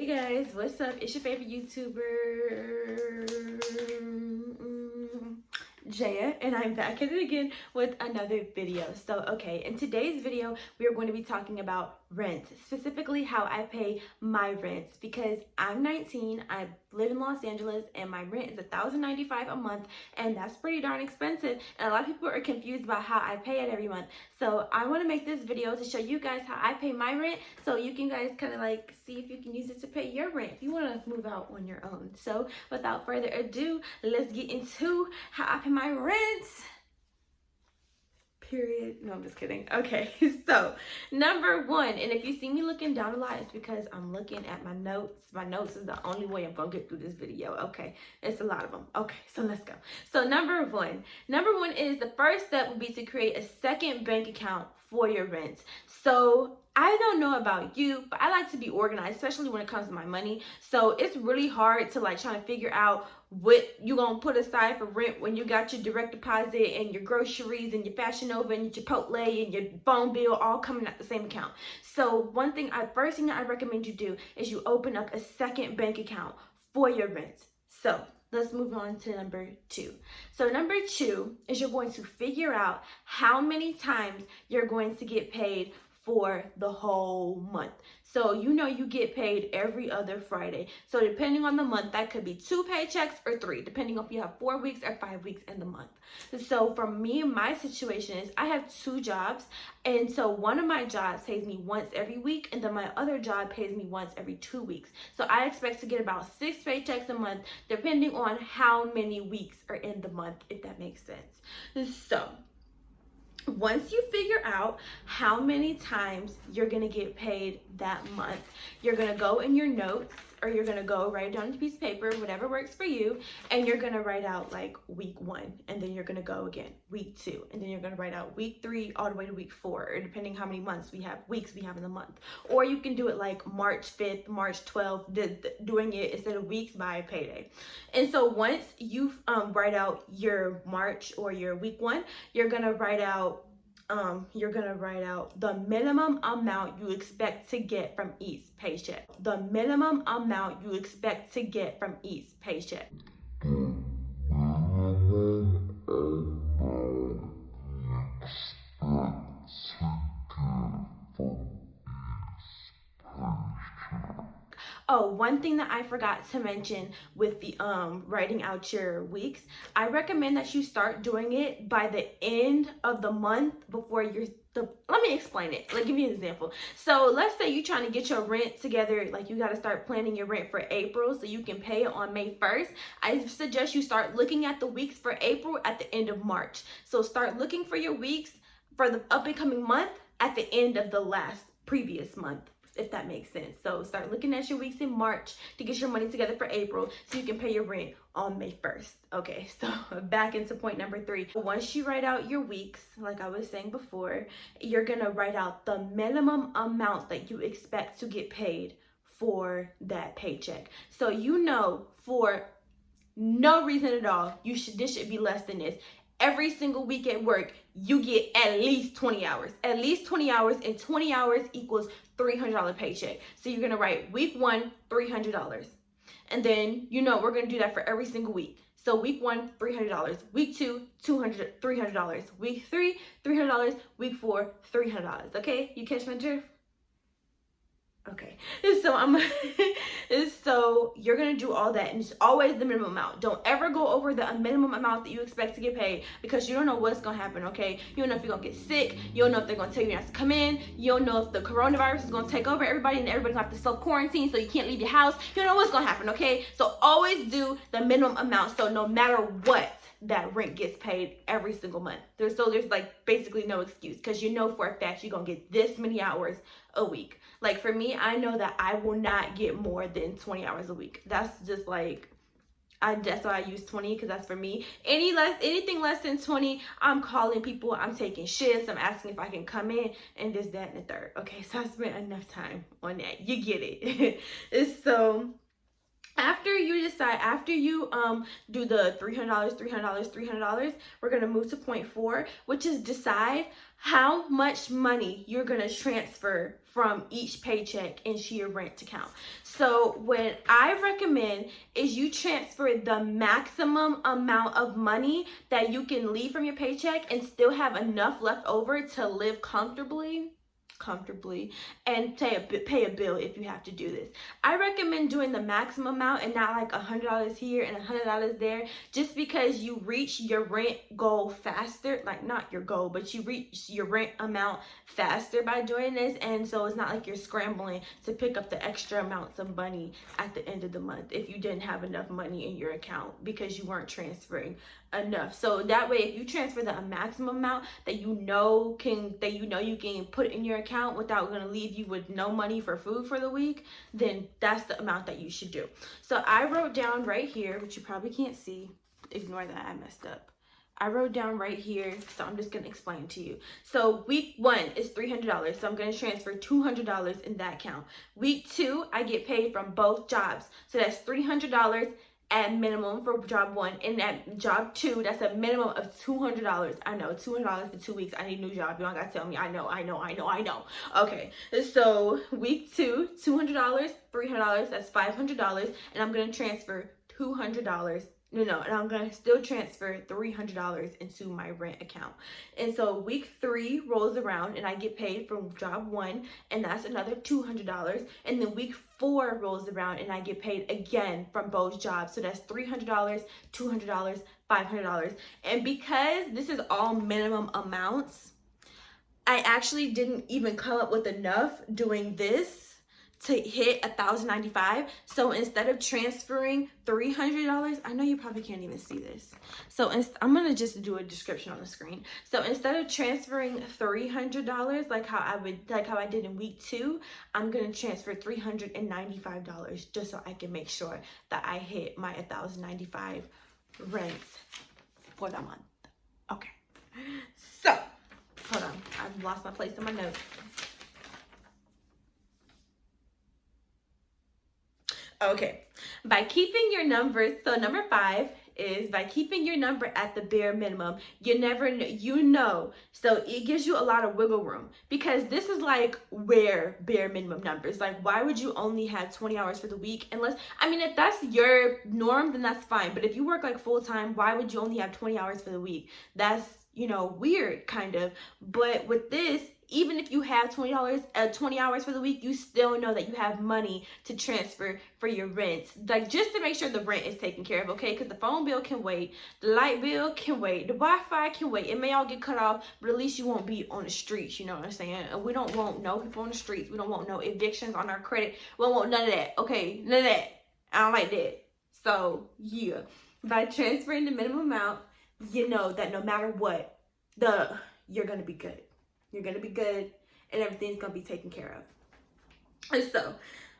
guys, what's up? It's your favorite YouTuber, Jaya, and I'm back at it again with another video. So, okay, in today's video, we are going to be talking about rent, specifically how I pay my rent, because I'm 19, I live in Los Angeles, and my rent is $1,095 a month, and that's pretty darn expensive, and a lot of people are confused about how I pay it every month. So I want to make this video to show you guys how I pay my rent, so you can guys kind of like see if you can use it to pay your rent if you want to move out on your own. So without further ado, let's get into how I pay my rent. Period. No, I'm just kidding. Okay, so number one, and if you see me looking down a lot, it's because I'm looking at my notes. My notes is the only way I'm gonna get through this video. Okay, it's a lot of them. Okay, so let's go. So number one is the first step would be to create a second bank account for your rent. So I don't know about you, but I like to be organized, especially when it comes to my money. So it's really hard to like try to figure out what you gonna put aside for rent when you got your direct deposit and your groceries and your Fashion Nova and your Chipotle and your phone bill all coming out the same account. So first thing that I recommend you do is you open up a second bank account for your rent. So let's move on to number two. So number two is you're going to figure out how many times you're going to get paid for the whole month. So you know you get paid every other Friday. So depending on the month, that could be 2 paychecks or 3, depending on if you have 4 weeks or 5 weeks in the month. So for me, my situation is I have 2 jobs. And so one of my jobs pays me once every week, and then my other job pays me once every 2 weeks. So I expect to get about 6 paychecks a month, depending on how many weeks are in the month, if that makes sense. So once you figure out how many times you're going to get paid that month, you're going to go in your notes, or you're going to go write it down on a piece of paper, whatever works for you, and you're going to write out like week 1, and then you're going to go again week 2, and then you're going to write out week 3 all the way to week 4, or depending how many weeks we have in the month. Or you can do it like March 5th, March 12th, doing it instead of weeks by payday. And so once you write out your March or your week 1, you're going to write out the minimum amount you expect to get from each paycheck. The minimum amount you expect to get from each paycheck. Oh, one thing that I forgot to mention with the writing out your weeks, I recommend that you start doing it by the end of the month before let me explain it. Like, give you an example. So let's say you're trying to get your rent together, like you got to start planning your rent for April so you can pay it on May 1st. I suggest you start looking at the weeks for April at the end of March. So start looking for your weeks for the up and coming month at the end of the previous month, if that makes sense. So start looking at your weeks in March to get your money together for April so you can pay your rent on May 1st. Okay, so back into point number 3. Once you write out your weeks, like I was saying before, you're gonna write out the minimum amount that you expect to get paid for that paycheck. So you know, for no reason at all, this should be less than this. Every single week at work, you get at least 20 hours. At least 20 hours, and 20 hours equals $300 paycheck. So you're gonna write week 1, $300. And then, you know, we're gonna do that for every single week. So week 1, $300. Week 2, $300. Week 3, $300. Week 4, $300. Okay, you catch my drift? Okay, so you're gonna do all that, and it's always the minimum amount. Don't ever go over the minimum amount that you expect to get paid, because you don't know what's gonna happen. Okay, you don't know if you're gonna get sick, you don't know if they're gonna tell you not to come in, you don't know if the coronavirus is gonna take over everybody and everybody's gonna have to self-quarantine so you can't leave your house. You don't know what's gonna happen. Okay, so always do the minimum amount, so no matter what, that rent gets paid every single month. There's like basically no excuse, because you know for a fact you're gonna get this many hours a week. Like for me, I know that I will not get more than 20 hours a week. That's just like, that's why I use 20, because that's for me. Anything less than 20, I'm calling people, I'm taking shifts, I'm asking if I can come in, and this, that, and the third. Okay, so I spent enough time on that. You get it. So after you decide, after you do the $300, $300, $300, we're gonna move to point 4, which is decide how much money you're gonna transfer from each paycheck into your rent account. So what I recommend is you transfer the maximum amount of money that you can leave from your paycheck and still have enough left over to live comfortably and pay a bill if you have to do this. I recommend doing the maximum amount and not like $100 here and $100 there, just because you reach your rent goal faster, like not your goal, but you reach your rent amount faster by doing this. And so it's not like you're scrambling to pick up the extra amounts of money at the end of the month if you didn't have enough money in your account because you weren't transferring enough. So that way, if you transfer the maximum amount that you know you can put in your account without going to leave you with no money for food for the week, then that's the amount that you should do. So I wrote down right here, which you probably can't see, ignore that, I messed up. I wrote down right here, so I'm just going to explain to you. So week 1 is $300, so I'm going to transfer $200 in that account. Week 2, I get paid from both jobs, so that's $300 at minimum for job 1, and at job 2, that's a minimum of $200. I know, $200 for 2 weeks. I need a new job. You don't gotta tell me. I know. Okay, so week 2, $200, $300, that's $500, and I'm gonna transfer $200. And I'm gonna still transfer $300 into my rent account. And so week 3 rolls around and I get paid from job 1, and that's another $200. And then week 4 rolls around and I get paid again from both jobs. So that's $300, $200, $500. And because this is all minimum amounts, I actually didn't even come up with enough doing this to hit $1,095. So instead of transferring $300, I know you probably can't even see this, so I'm gonna just do a description on the screen. So instead of transferring $300 like how I did in week 2, I'm gonna transfer $395 just so I can make sure that I hit my $1,095 rent for the month. Okay, so hold on, I've lost my place in my notes. Okay, by keeping your numbers, so number 5 is by keeping your number at the bare minimum. You never know, so it gives you a lot of wiggle room, because this is like where bare minimum numbers, like why would you only have 20 hours for the week? Unless, I mean, if that's your norm, then that's fine. But if you work like full time, why would you only have 20 hours for the week? That's, weird kind of. But with this, even if you have 20 hours for the week, you still know that you have money to transfer for your rent. Like, just to make sure the rent is taken care of, okay? Because the phone bill can wait, the light bill can wait, the Wi-Fi can wait. It may all get cut off, but at least you won't be on the streets, you know what I'm saying? And we don't want no people on the streets. We don't want no evictions on our credit. We don't want none of that, okay? None of that. I don't like that. So, yeah. By transferring the minimum amount, you know that no matter what, you're going to be good. You're going to be good, and everything's going to be taken care of. And so,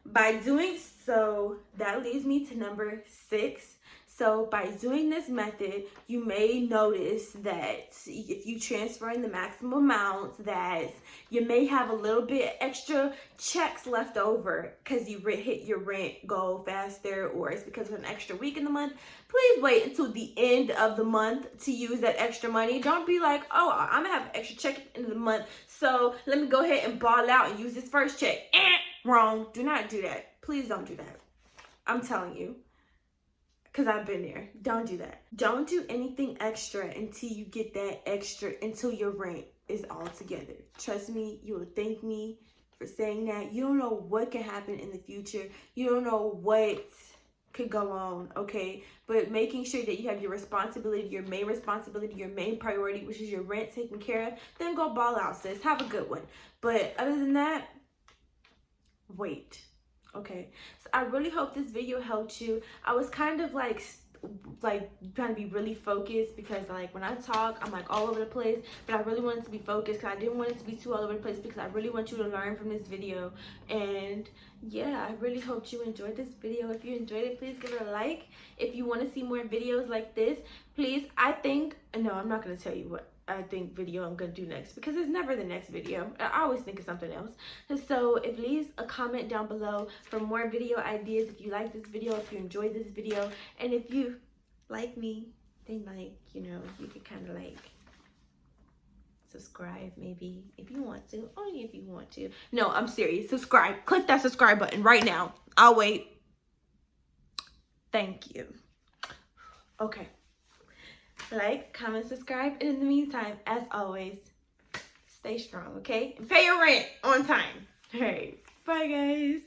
by doing so, that leads me to number 6. So, by doing this method, you may notice that if you transfer in the maximum amount, that you may have a little bit extra checks left over because you hit your rent goal faster, or it's because of an extra week in the month. Please wait until the end of the month to use that extra money. Don't be like, oh, I'm going to have an extra check at the end of the month, so let me go ahead and ball out and use this first check. Wrong. Do not do that. Please don't do that. I'm telling you. Because I've been there. Don't do that. Don't do anything extra until you get that extra, until your rent is all together. Trust me, you will thank me for saying that. You don't know what can happen in the future. You don't know what could go on, okay? But making sure that you have your responsibility, your main priority, which is your rent taken care of, then go ball out, sis. Have a good one. But other than that, wait. Okay, so I really hope this video helped you. I was kind of like trying to be really focused, because like when I talk, I'm like all over the place, but I really wanted to be focused because I didn't want it to be too all over the place, because I really want you to learn from this video. And yeah, I really hope you enjoyed this video. If you enjoyed it, please give it a like. If you want to see more videos like this, please, I'm not going to tell you what. I think video I'm gonna do next, because it's never the next video. I always think of something else. And so if leave a comment down below for more video ideas, if you like this video, if you enjoyed this video, and if you like me, then like, you know, you can kind of like subscribe maybe if you want to, only if you want to. No, I'm serious. Subscribe. Click that subscribe button right now. I'll wait. Thank you. Okay. Like, comment, subscribe, and in the meantime, as always, stay strong, okay? And pay your rent on time. All right. Bye, guys.